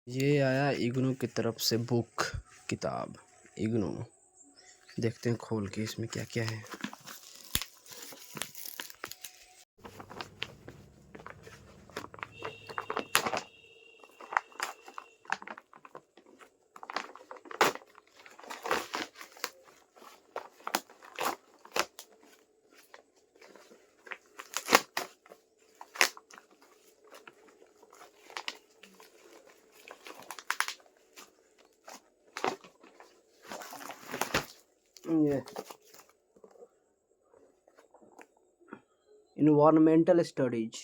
ये आया इग्नू की तरफ से बुक किताब इग्नू। देखते हैं खोल के इसमें क्या क्या है। ये इन्वायरमेंटल स्टडीज